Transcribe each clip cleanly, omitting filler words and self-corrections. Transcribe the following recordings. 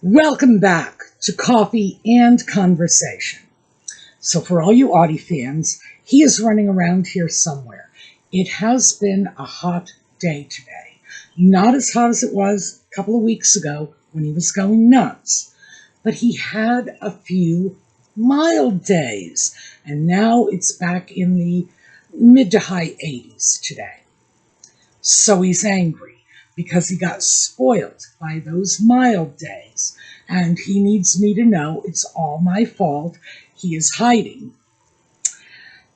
Welcome back to Coffee and Conversation. So for all you Audie fans, he is running around here somewhere. It has been a hot day today. Not as hot as it was a couple of weeks ago when he was going nuts, but he had a few mild days, and now it's back in the mid to high 80s today. So he's angry because he got spoiled by those mild days, and he needs me to know it's all my fault. He is hiding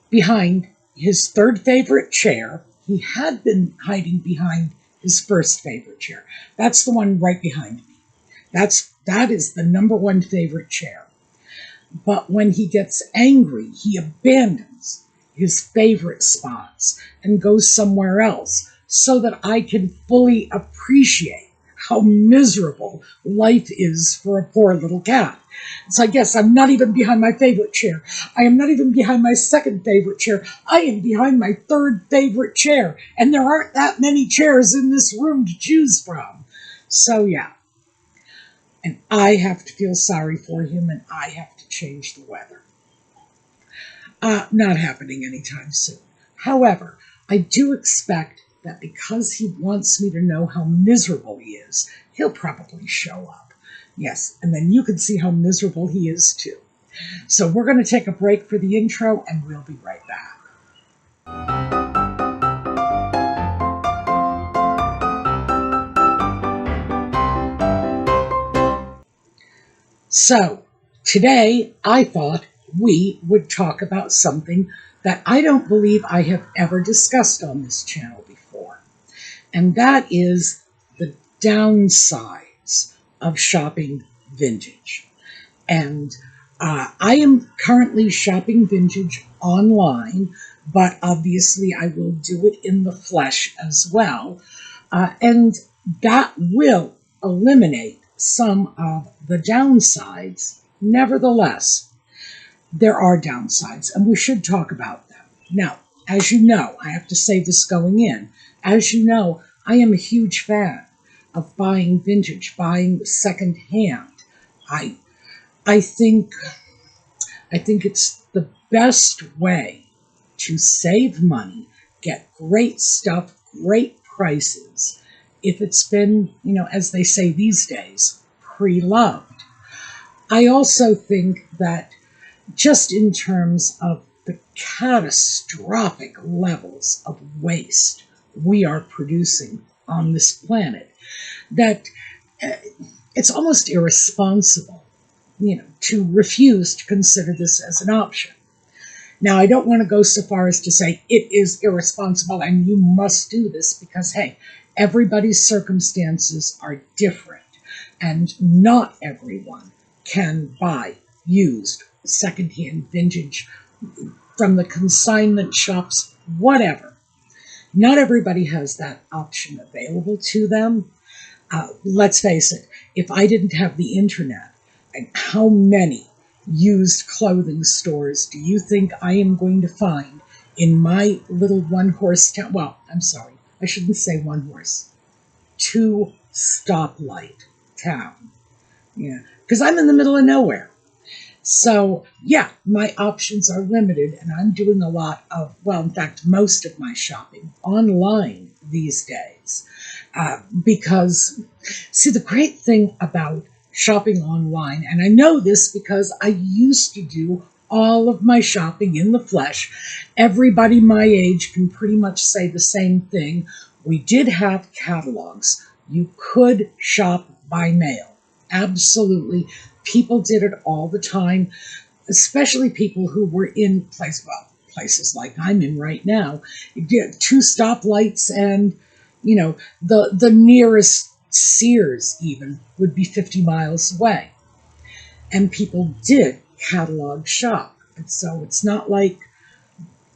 behind his third favorite chair. He had been hiding behind his first favorite chair. That's the one right behind me. That is the number one favorite chair. But when he gets angry, he abandons his favorite spots and goes somewhere else, so that I can fully appreciate how miserable life is for a poor little cat. So I guess I'm not even behind my favorite chair. I am not even behind my second favorite chair. I am behind my third favorite chair. And there aren't that many chairs in this room to choose from. So yeah. And I have to feel sorry for him, and I have to change the weather. Not happening anytime soon. However, I do expect that because he wants me to know how miserable he is, he'll probably show up. Yes, and then you can see how miserable he is too. So we're going to take a break for the intro, and we'll be right back. So today I thought we would talk about something that I don't believe I have ever discussed on this channel before. And that is the downsides of shopping vintage. And I am currently shopping vintage online, but obviously I will do it in the flesh as well. And that will eliminate some of the downsides. Nevertheless, there are downsides, and we should talk about them. Now, as you know, I have to say this going in. As you know, I am a huge fan of buying vintage, buying secondhand. I think it's the best way to save money, get great stuff, great prices, if it's been, as they say these days, pre-loved. I also think that just in terms of the catastrophic levels of waste we are producing on this planet, that it's almost irresponsible, to refuse to consider this as an option. Now, I don't want to go so far as to say it is irresponsible and you must do this, because, hey, everybody's circumstances are different, and not everyone can buy used, secondhand, vintage from the consignment shops, whatever. Not everybody has that option available to them. Let's face it, if I didn't have the internet, and how many used clothing stores do you think I am going to find in my little one-horse town? Well, I'm sorry, I shouldn't say one-horse. 2-stoplight town. Yeah, because I'm in the middle of nowhere. So, yeah, my options are limited, and I'm doing a lot of, in fact, most of my shopping online these days. Because, see, the great thing about shopping online, and I know this because I used to do all of my shopping in the flesh. Everybody my age can pretty much say the same thing. We did have catalogs. You could shop by mail. Absolutely. People did it all the time, especially people who were in places like I'm in right now. You get 2 stoplights, and, the nearest Sears even would be 50 miles away. And people did catalog shop. And so it's not like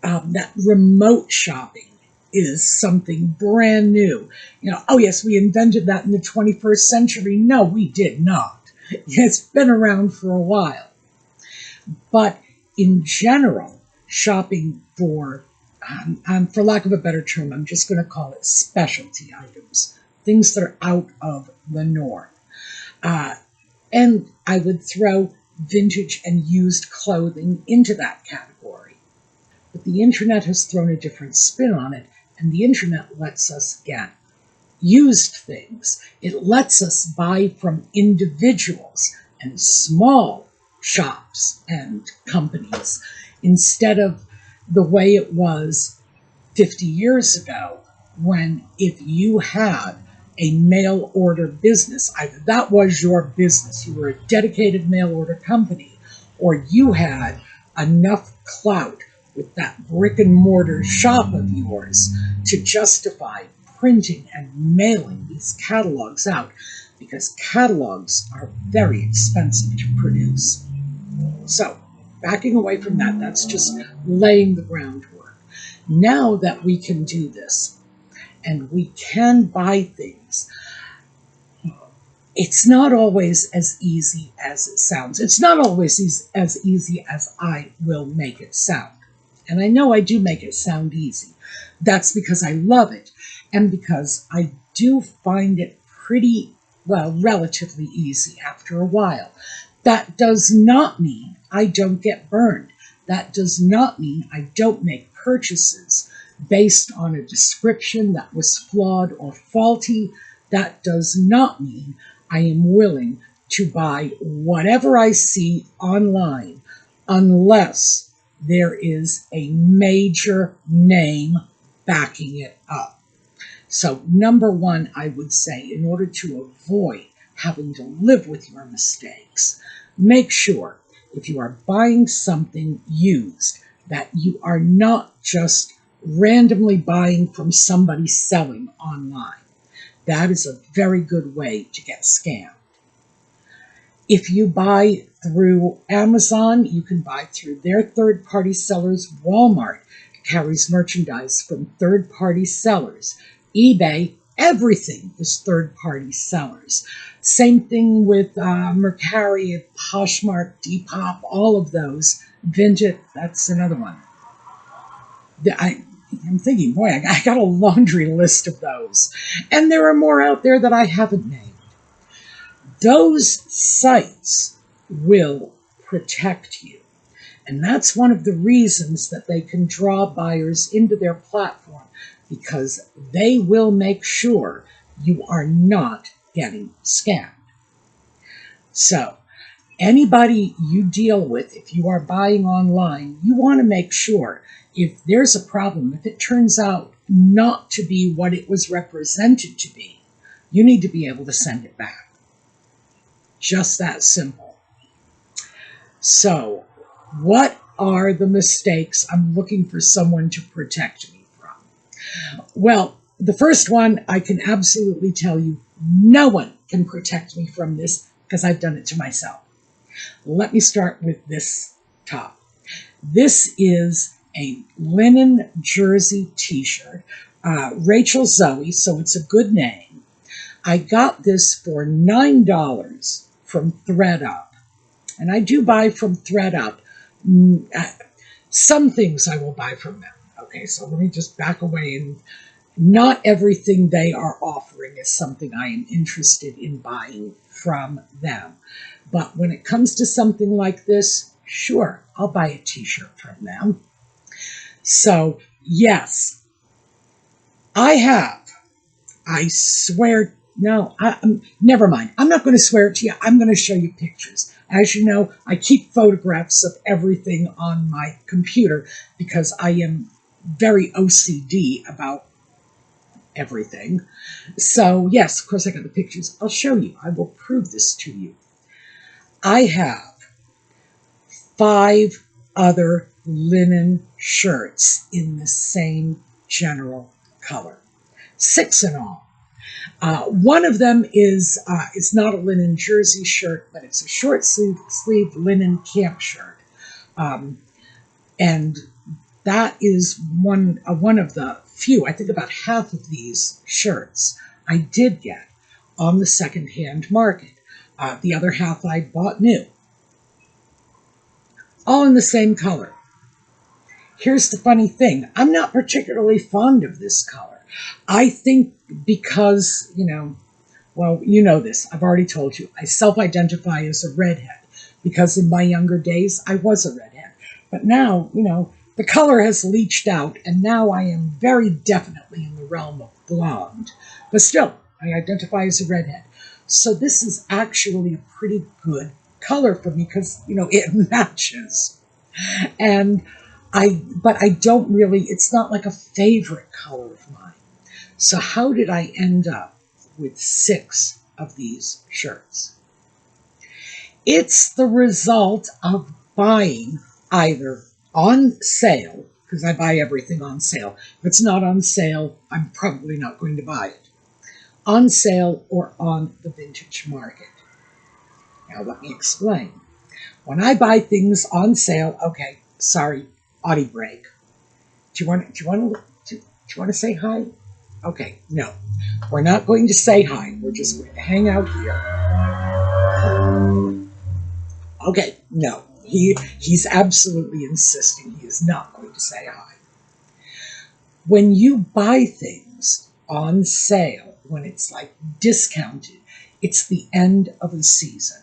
that remote shopping is something brand new. Oh yes, we invented that in the 21st century. No, we did not. It's been around for a while. But in general, shopping for lack of a better term, I'm just going to call it specialty items, things that are out of the norm. And I would throw vintage and used clothing into that category. But the internet has thrown a different spin on it, and the internet lets us get used things. It lets us buy from individuals and small shops and companies instead of the way it was 50 years ago, when if you had a mail order business, either that was your business, you were a dedicated mail order company, or you had enough clout with that brick and mortar shop of yours to justify printing and mailing these catalogs out, because catalogs are very expensive to produce. So, backing away from that, that's just laying the groundwork. Now that we can do this, and we can buy things, it's not always as easy as it sounds. It's not always as easy as I will make it sound. And I know I do make it sound easy. That's because I love it, and because I do find it pretty, well, relatively easy after a while. That does not mean I don't get burned. That does not mean I don't make purchases based on a description that was flawed or faulty. That does not mean I am willing to buy whatever I see online unless there is a major name backing it up. So number one, I would say, in order to avoid having to live with your mistakes, make sure if you are buying something used that you are not just randomly buying from somebody selling online. That is a very good way to get scammed. If you buy through Amazon, you can buy through their third-party sellers. Walmart carries merchandise from third-party sellers. eBay, everything is third-party sellers. Same thing with Mercari, Poshmark, Depop, all of those. Vintage, that's another one. I'm thinking, boy, I got a laundry list of those. And there are more out there that I haven't named. Those sites will protect you. And that's one of the reasons that they can draw buyers into their platform, because they will make sure you are not getting scammed. So, anybody you deal with, if you are buying online, you want to make sure if there's a problem, if it turns out not to be what it was represented to be, you need to be able to send it back. Just that simple. So, what are the mistakes I'm looking for someone to protect me from? Well, the first one, I can absolutely tell you, no one can protect me from this because I've done it to myself. Let me start with this top. This is a linen jersey t-shirt, Rachel Zoe, so it's a good name. I got this for $9 from ThredUp, and I do buy from ThredUp. Some things I will buy from them. Okay, so let me just back away, and not everything they are offering is something I am interested in buying from them. But when it comes to something like this, sure, I'll buy a t-shirt from them. So, yes, I swear, no, never mind. I'm not going to swear it to you. I'm going to show you pictures. As you know, I keep photographs of everything on my computer because I am very OCD about everything. So, yes, of course I got the pictures. I'll show you. I will prove this to you. I have 5 other linen shirts in the same general color. 6 in all. One of them is it's not a linen jersey shirt, but it's a short sleeve linen camp shirt. And that is one of the few, I think about half of these shirts I did get on the secondhand market. The other half I bought new. All in the same color. Here's the funny thing. I'm not particularly fond of this color. I think because, Well, you know this. I've already told you. I self-identify as a redhead because in my younger days, I was a redhead. But now, the color has leached out, and now I am very definitely in the realm of blonde. But still, I identify as a redhead. So this is actually a pretty good color for me because, it matches. But I don't really, it's not like a favorite color of mine. So how did I end up with 6 of these shirts? It's the result of buying either on sale, because I buy everything on sale. If it's not on sale, I'm probably not going to buy it. On sale or on the vintage market. Now let me explain. When I buy things on sale, okay, sorry, Audie break. Do you want to say hi? Okay, no. We're not going to say hi. We're just going to hang out here. Okay, no. He's absolutely insisting he is not going to say hi. When you buy things on sale, when it's like discounted, it's the end of the season.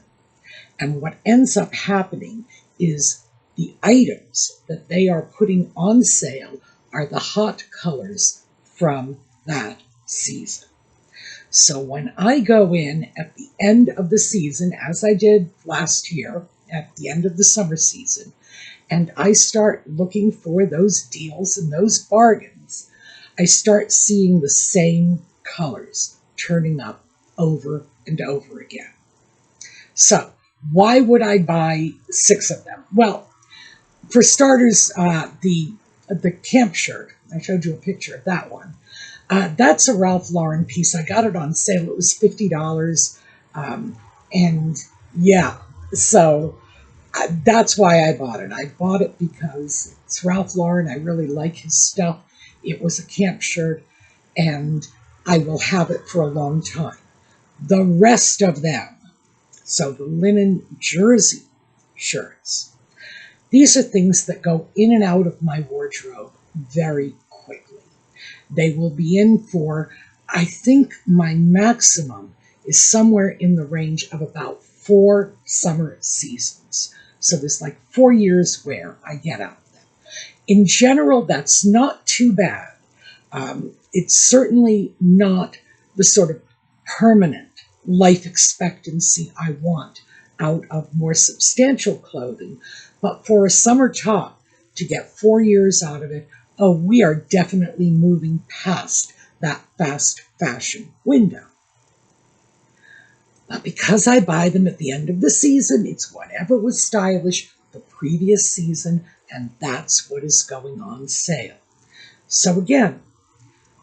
And what ends up happening is the items that they are putting on sale are the hot colors from that season. So when I go in at the end of the season, as I did last year, at the end of the summer season, and I start looking for those deals and those bargains, I start seeing the same colors turning up over and over again. So why would I buy 6 of them? Well, for starters, the camp shirt, I showed you a picture of that one. That's a Ralph Lauren piece. I got it on sale. It was $50. And yeah, so that's why I bought it. I bought it because it's Ralph Lauren. I really like his stuff. It was a camp shirt, and I will have it for a long time. The rest of them, so the linen jersey shirts, these are things that go in and out of my wardrobe very quickly. They will be in for, I think my maximum is somewhere in the range of about 4 summer seasons. So there's like 4 years where I get out of them. In general, that's not too bad. It's certainly not the sort of permanent life expectancy I want out of more substantial clothing. But for a summer top, to get 4 years out of it, oh, we are definitely moving past that fast fashion window. But because I buy them at the end of the season, it's whatever was stylish the previous season, and that's what is going on sale. So again,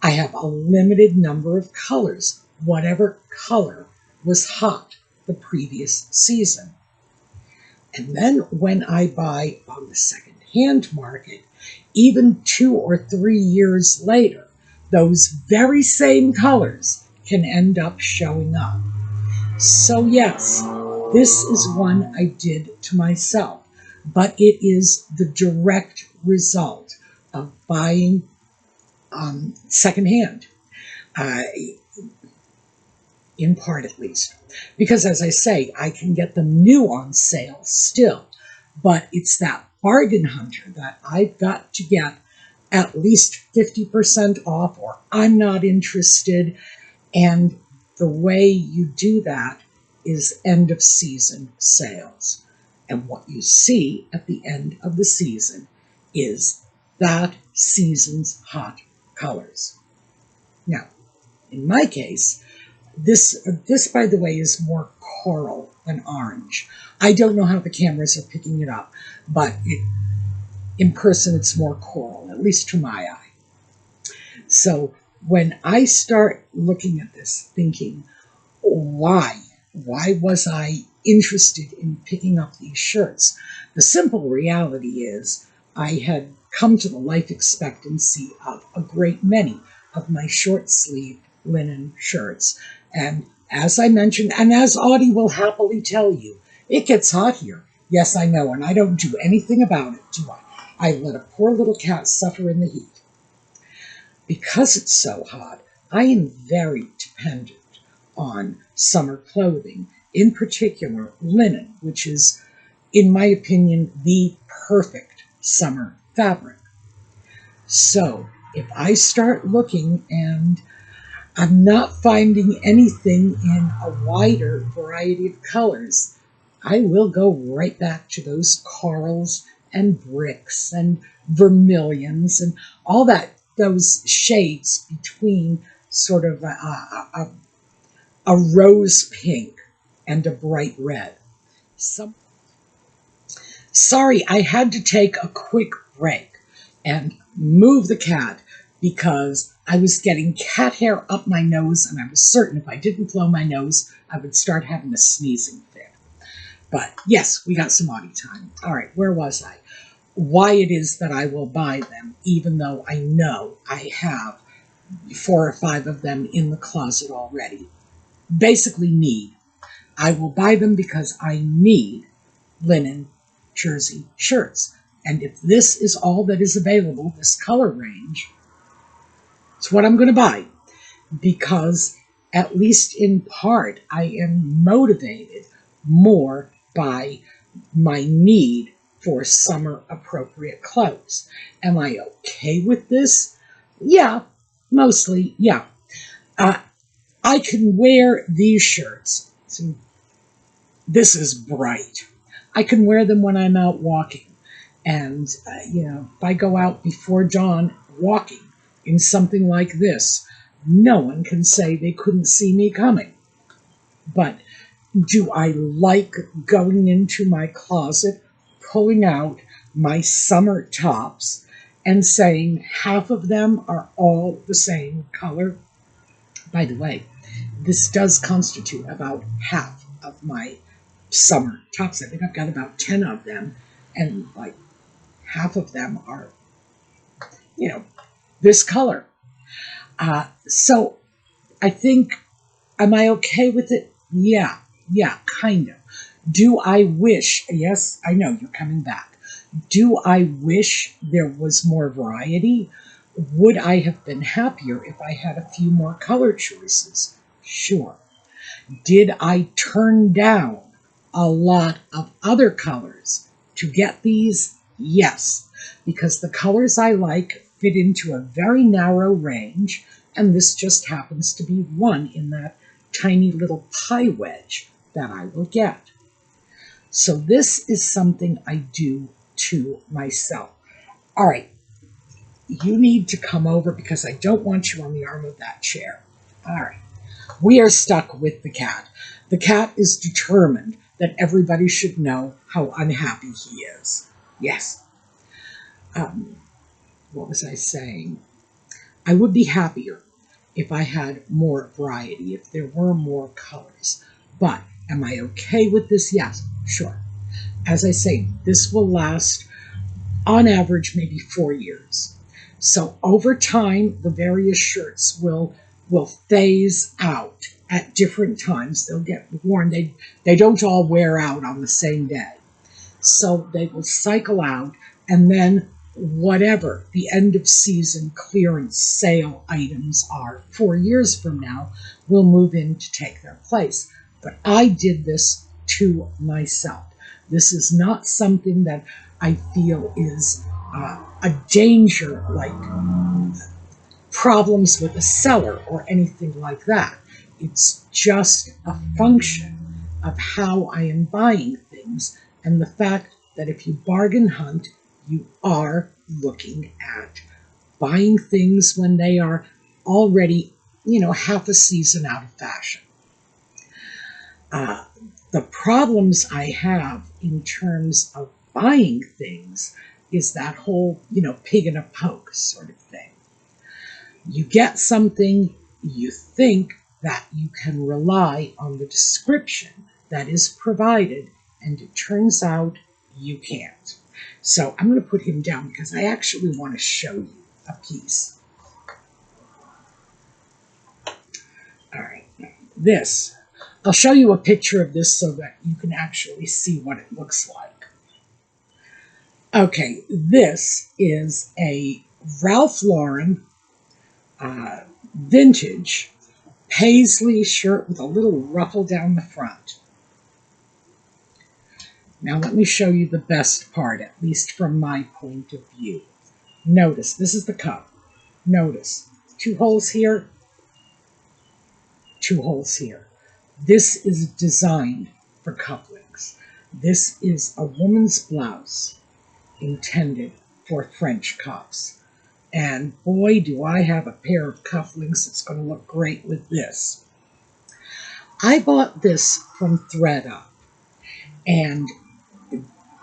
I have a limited number of colors, whatever color was hot the previous season. And then when I buy on the second-hand market, even 2 or 3 years later, those very same colors can end up showing up. So yes, this is one I did to myself, but it is the direct result of buying secondhand, in part at least. Because as I say, I can get them new on sale still, but it's that bargain hunter that I've got to get at least 50% off or I'm not interested. And the way you do that is end of season sales. And what you see at the end of the season is that season's hot colors. Now, in my case, this by the way, is more coral than orange. I don't know how the cameras are picking it up, but in person it's more coral, at least to my eye. So when I start looking at this, thinking, why was I interested in picking up these shirts? The simple reality is I had come to the life expectancy of a great many of my short-sleeved linen shirts. And as I mentioned, and as Audie will happily tell you, it gets hot here. Yes, I know, and I don't do anything about it, do I? I let a poor little cat suffer in the heat. Because it's so hot, I am very dependent on summer clothing, in particular linen, which is, in my opinion, the perfect summer fabric. So if I start looking and I'm not finding anything in a wider variety of colors, I will go right back to those corals and bricks and vermilions and all that, those shades between sort of a rose pink and a bright red. Sorry, I had to take a quick break and move the cat because I was getting cat hair up my nose, and I was certain if I didn't blow my nose, I would start having a sneezing fit. But yes, we got some Audie time. All right, where was I? Why it is that I will buy them, even though I know I have 4 or 5 of them in the closet already. Basically need. I will buy them because I need linen jersey shirts. And if this is all that is available, this color range, it's what I'm going to buy. Because, at least in part, I am motivated more by my need for summer appropriate clothes. Am I okay with this? Yeah, mostly, yeah. I can wear these shirts. See, this is bright. I can wear them when I'm out walking. And, if I go out before dawn walking in something like this, no one can say they couldn't see me coming. But do I like going into my closet, pulling out my summer tops, and saying half of them are all the same color? By the way, this does constitute about half of my summer tops. I think I've got about 10 of them, and like half of them are, this color. So I think, am I okay with it? Yeah, kind of. Do I wish, yes, I know you're coming back. Do I wish there was more variety? Would I have been happier if I had a few more color choices? Sure. Did I turn down a lot of other colors to get these? Yes, because the colors I like fit into a very narrow range, and this just happens to be one in that tiny little pie wedge that I will get. So this is something I do to myself. All right, you need to come over because I don't want you on the arm of that chair. All right, we are stuck with the cat. The cat is determined that everybody should know how unhappy he is. Yes. What was I saying? I would be happier if I had more variety, if there were more colors. But am I okay with this? Yes, sure. As I say, this will last, on average, maybe 4 years. So over time, the various shirts will phase out at different times. They'll get worn. They don't all wear out on the same day. So they will cycle out, and then whatever the end of season clearance sale items are 4 years from now will move in to take their place. But I did this to myself. This is not something that I feel is a danger, like problems with a seller or anything like that. It's just a function of how I am buying things, and the fact that if you bargain hunt, you are looking at buying things when they are already, half a season out of fashion. The problems I have in terms of buying things is that whole, pig in a poke sort of thing. You get something, you think that you can rely on the description that is provided, and it turns out you can't. So I'm going to put him down because I actually want to show you a piece. All right, this. I'll show you a picture of this so that you can actually see what it looks like. Okay, this is a Ralph Lauren vintage paisley shirt with a little ruffle down the front. Now let me show you the best part, at least from my point of view. Notice, this is the cup. Notice, 2 holes here, 2 holes here. This is designed for cufflinks. This is a woman's blouse intended for French cuffs. And boy, do I have a pair of cufflinks that's going to look great with this. I bought this from ThreadUp, and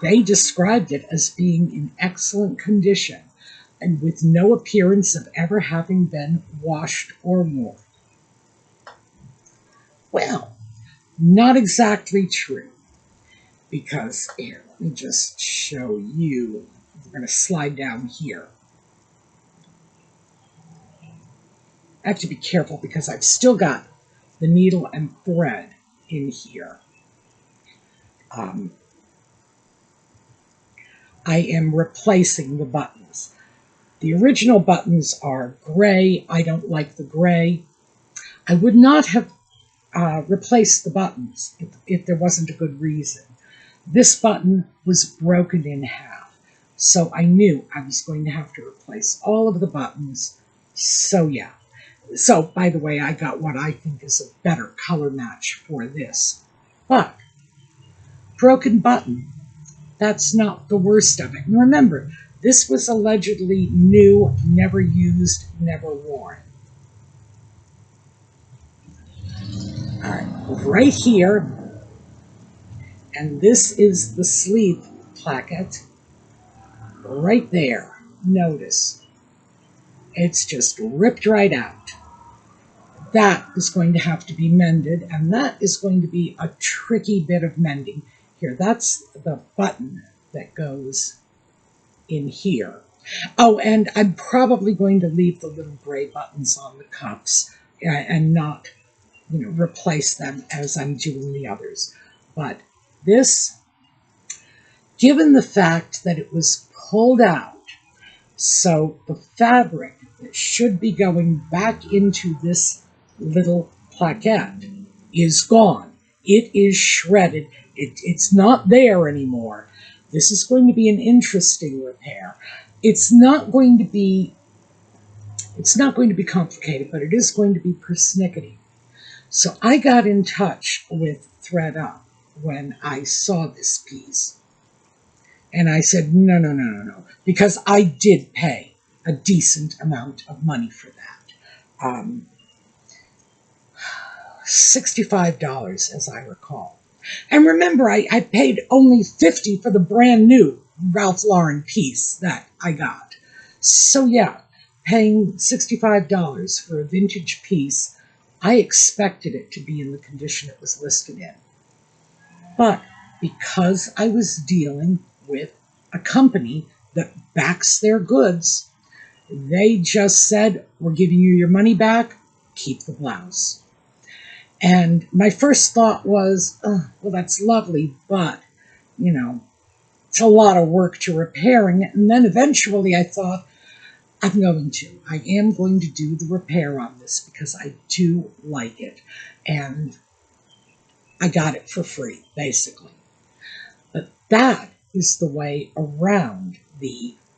they described it as being in excellent condition and with no appearance of ever having been washed or worn. Well, not exactly true, because here, let me just show you. We're going to slide down here. I have to be careful because I've still got the needle and thread in here. I am replacing the buttons. The original buttons are gray. I don't like the gray. I would not have replaced the buttons if there wasn't a good reason. This button was broken in half, so I knew I was going to have to replace all of the buttons. So yeah. So, by the way, I got what I think is a better color match for this. But, broken button, that's not the worst of it. And remember, this was allegedly new, never used, never worn. All right, right here, and this is the sleeve placket. Right there, notice, it's just ripped right out. That is going to have to be mended, and that is going to be a tricky bit of mending. Here, that's the button that goes in here. Oh, and I'm probably going to leave the little gray buttons on the cuffs and not, replace them as I'm doing the others. But this, given the fact that it was pulled out, so the fabric that should be going back into this little plaquette is gone. It is shredded. It's not there anymore. This is going to be an interesting repair. It's not going to be complicated, but it is going to be persnickety. So I got in touch with ThreadUp when I saw this piece. And I said, no, because I did pay a decent amount of money for that. $65, as I recall. And remember, I paid only $50 for the brand new Ralph Lauren piece that I got. So yeah, paying $65 for a vintage piece, I expected it to be in the condition it was listed in. But because I was dealing with a company that backs their goods, they just said, we're giving you your money back, keep the blouse. And my first thought was, well, that's lovely, but, it's a lot of work to repairing it. And then eventually I thought, I am going to do the repair on this because I do like it. And I got it for free, basically. But that is the way around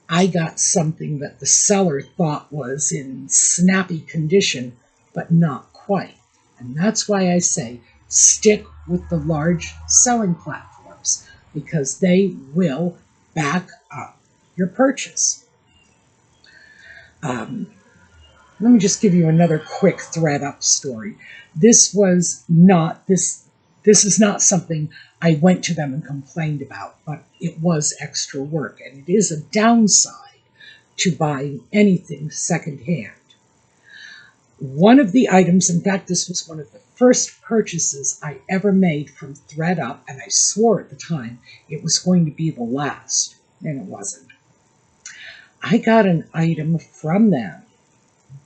I got something that the seller thought was in snappy condition, but not quite. And that's why I say stick with the large selling platforms, because they will back up your purchase. Let me just give you another quick ThreadUp story. This is not something I went to them and complained about, but it was extra work, and it is a downside to buying anything secondhand. One of the items, in fact, this was one of the first purchases I ever made from ThreadUp, and I swore at the time it was going to be the last, and it wasn't. I got an item from them.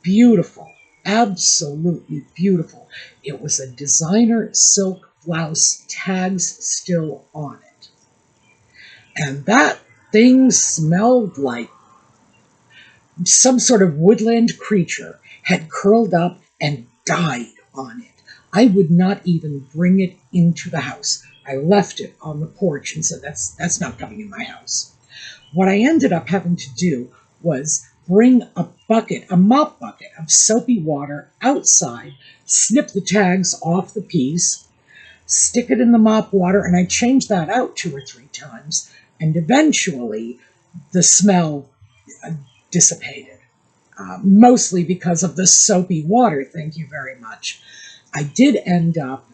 Beautiful, absolutely beautiful. It was a designer silk blouse, tags still on it. And that thing smelled like some sort of woodland creature had curled up and died on it. I would not even bring it into the house. I left it on the porch and said, that's not coming in my house. What I ended up having to do was bring a mop bucket of soapy water outside, snip the tags off the piece, stick it in the mop water, and I changed that out 2 or 3 times, and eventually the smell dissipated, mostly because of the soapy water, thank you very much. I did end up,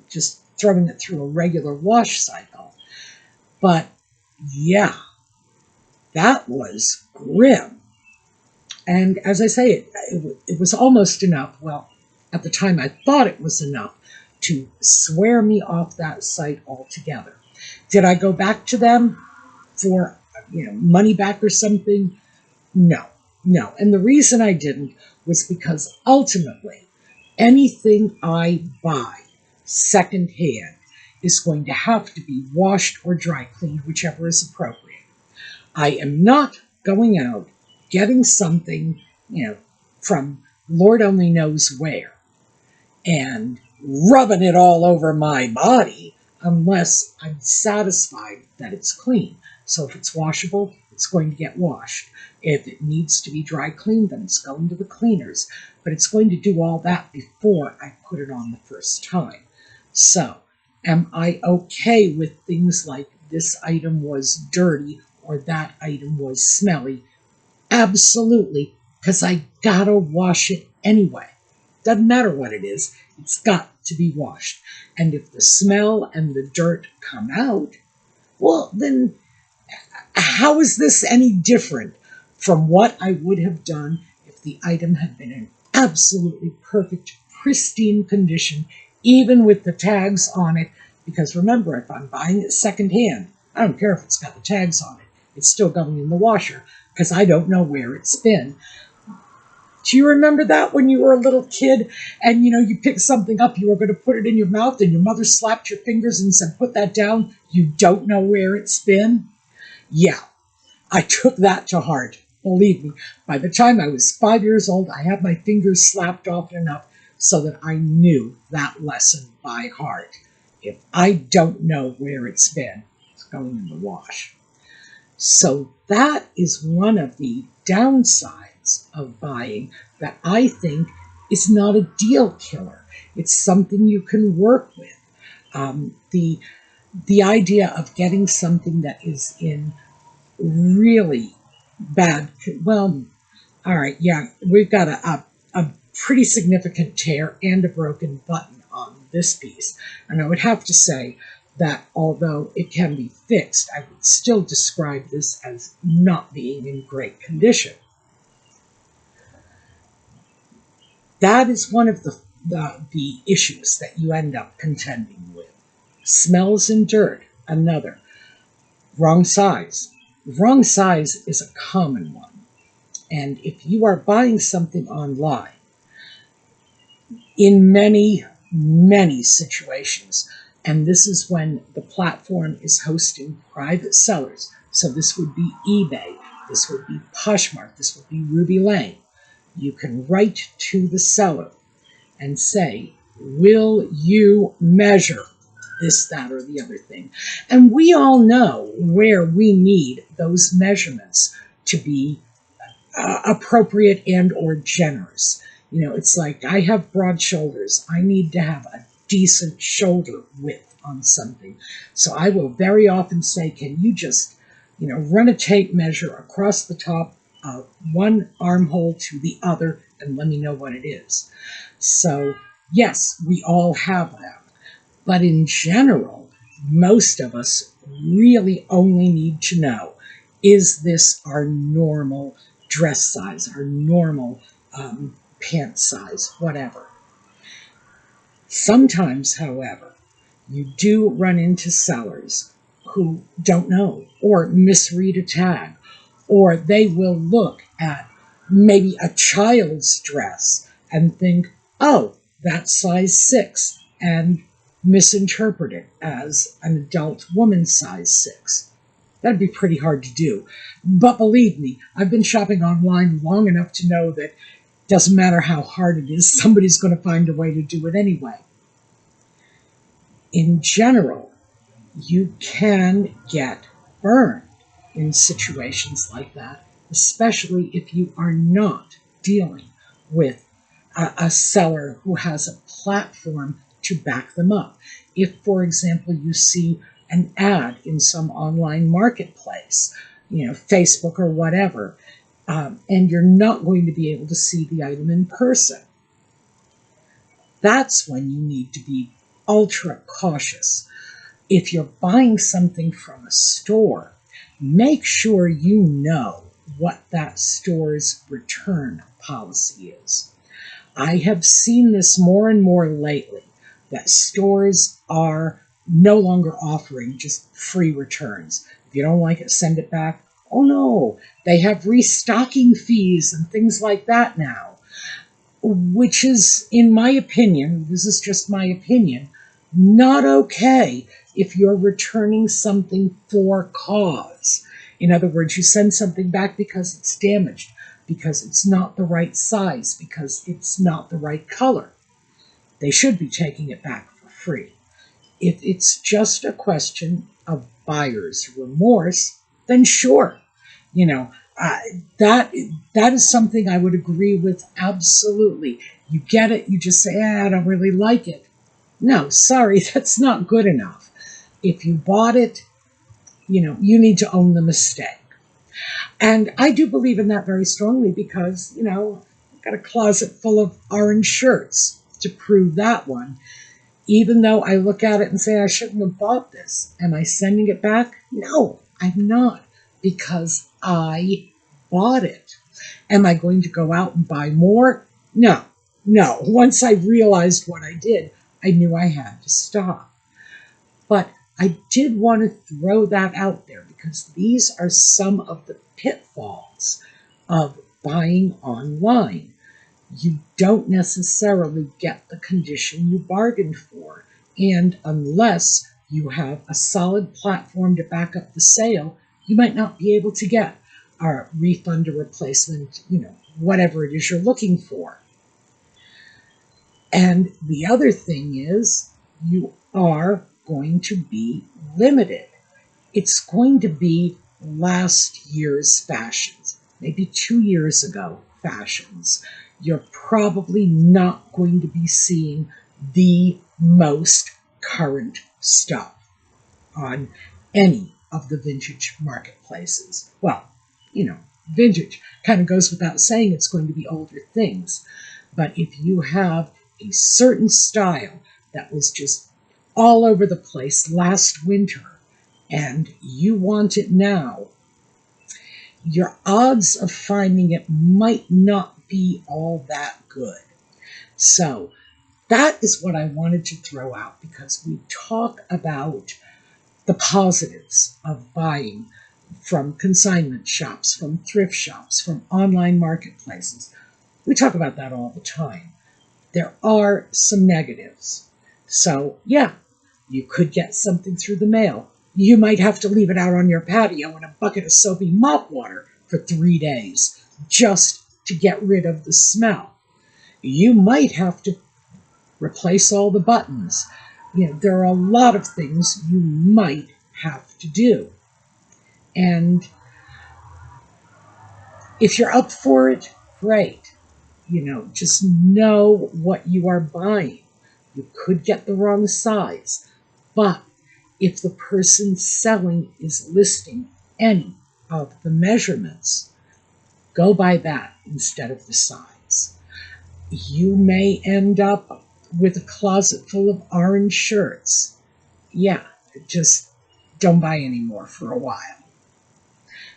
just throwing it through a regular wash cycle, but yeah, that was grim. And as I say, it was almost enough, well, at the time I thought it was enough to swear me off that site altogether. Did I go back to them for, money back or something? No. And the reason I didn't was because ultimately anything I buy secondhand is going to have to be washed or dry cleaned, whichever is appropriate. I am not going out getting something, from Lord only knows where and rubbing it all over my body unless I'm satisfied that it's clean. So if it's washable, it's going to get washed. If it needs to be dry cleaned, then it's going to the cleaners. But it's going to do all that before I put it on the first time. So, am I okay with things like this item was dirty or that item was smelly? Absolutely, because I gotta wash it anyway. Doesn't matter what it is, it's got to be washed. And if the smell and the dirt come out, well, then how is this any different from what I would have done if the item had been in absolutely perfect, pristine condition, even with the tags on it? Because remember, if I'm buying it secondhand, I don't care if it's got the tags on it. It's still going in the washer because I don't know where it's been. Do you remember that when you were a little kid and, you picked something up, you were going to put it in your mouth and your mother slapped your fingers and said, put that down, you don't know where it's been? Yeah, I took that to heart. Believe me, by the time I was 5 years old, I had my fingers slapped off enough so that I knew that lesson by heart. If I don't know where it's been, it's going in the wash. So that is one of the downsides of buying that I think is not a deal killer. It's something you can work with. The idea of getting something that is in really bad, well, all right, yeah, we've got a pretty significant tear and a broken button on this piece. And I would have to say that although it can be fixed, I would still describe this as not being in great condition. That is one of the issues that you end up contending with. Smells and dirt, another. Wrong size. Wrong size is a common one. And if you are buying something online, in many, many situations, and this is when the platform is hosting private sellers, so this would be eBay, this would be Poshmark, this would be Ruby Lane, you can write to the seller and say, will you measure this, that, or the other thing? And we all know where we need those measurements to be appropriate and or generous. It's like I have broad shoulders. I need to have a decent shoulder width on something. So I will very often say, can you just, run a tape measure across the top of one armhole to the other and let me know what it is. So yes, we all have that. But in general, most of us really only need to know, is this our normal dress size, our normal pant size, whatever. Sometimes, however, you do run into sellers who don't know or misread a tag, or they will look at maybe a child's dress and think, oh, that's size 6, and misinterpret it as an adult woman's size 6. That'd be pretty hard to do. But believe me, I've been shopping online long enough to know that Doesn't matter how hard it is, somebody's going to find a way to do it anyway. In general, you can get burned in situations like that, especially if you are not dealing with a seller who has a platform to back them up. If, for example, you see an ad in some online marketplace, Facebook or whatever, and you're not going to be able to see the item in person, that's when you need to be ultra cautious. If you're buying something from a store, make sure you know what that store's return policy is. I have seen this more and more lately, that stores are no longer offering just free returns. If you don't like it, send it back. Oh no, they have restocking fees and things like that now, which is, in my opinion, this is just my opinion, not okay if you're returning something for cause. In other words, you send something back because it's damaged, because it's not the right size, because it's not the right color. They should be taking it back for free. If it's just a question of buyer's remorse, then sure. That is something I would agree with absolutely. You get it, you just say, I don't really like it. No, sorry, that's not good enough. If you bought it, you need to own the mistake. And I do believe in that very strongly because, I've got a closet full of orange shirts to prove that one. Even though I look at it and say, I shouldn't have bought this. Am I sending it back? No, I'm not, because I bought it. Am I going to go out and buy more? No. Once I realized what I did, I knew I had to stop. But I did want to throw that out there because these are some of the pitfalls of buying online. You don't necessarily get the condition you bargained for. And unless you have a solid platform to back up the sale, you might not be able to get a refund or replacement, whatever it is you're looking for. And the other thing is, you are going to be limited. It's going to be last year's fashions, maybe 2 years ago fashions. You're probably not going to be seeing the most current stuff on any of the vintage marketplaces. Well, vintage kind of goes without saying, it's going to be older things. But if you have a certain style that was just all over the place last winter and you want it now, your odds of finding it might not be all that good. So that is what I wanted to throw out, because we talk about the positives of buying from consignment shops, from thrift shops, from online marketplaces. We talk about that all the time. There are some negatives. So yeah, you could get something through the mail. You might have to leave it out on your patio in a bucket of soapy mop water for 3 days just to get rid of the smell. You might have to replace all the buttons. There are a lot of things you might have to do. And if you're up for it, great. Just know what you are buying. You could get the wrong size, but if the person selling is listing any of the measurements, go by that instead of the size. You may end up with a closet full of orange shirts. Yeah, just don't buy any more for a while.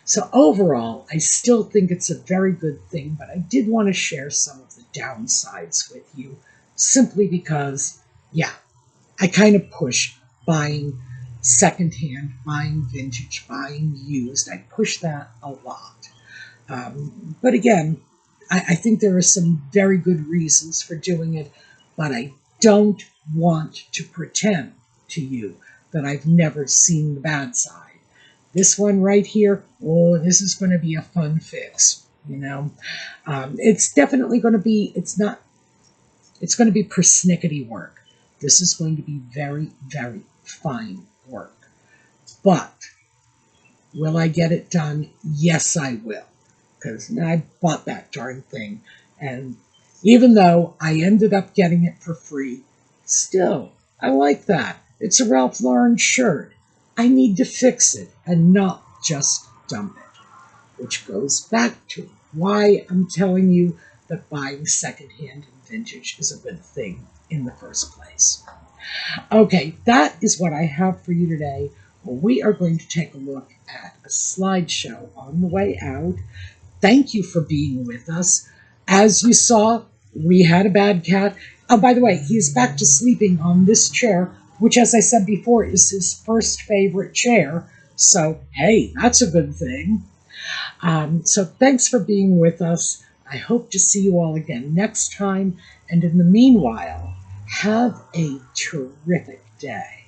So overall, I still think it's a very good thing, but I did want to share some of the downsides with you, simply because, yeah, I kind of push buying secondhand, buying vintage, buying used. I push that a lot. But again, I think there are some very good reasons for doing it, but I don't want to pretend to you that I've never seen the bad side. This one right here, oh, this is going to be a fun fix. you know. It's definitely going to be, it's going to be persnickety work. This is going to be very, very fine work. But will I get it done? Yes, I will. Because I bought that darn thing. And even though I ended up getting it for free, still, I like that. It's a Ralph Lauren shirt. I need to fix it and not just dump it. Which goes back to why I'm telling you that buying secondhand and vintage is a good thing in the first place. Okay, that is what I have for you today. We are going to take a look at a slideshow on the way out. Thank you for being with us. As you saw, we had a bad cat. Oh, by the way, he's back to sleeping on this chair, which, as I said before, is his first favorite chair. So, hey, that's a good thing. So thanks for being with us. I hope to see you all again next time. And in the meanwhile, have a terrific day.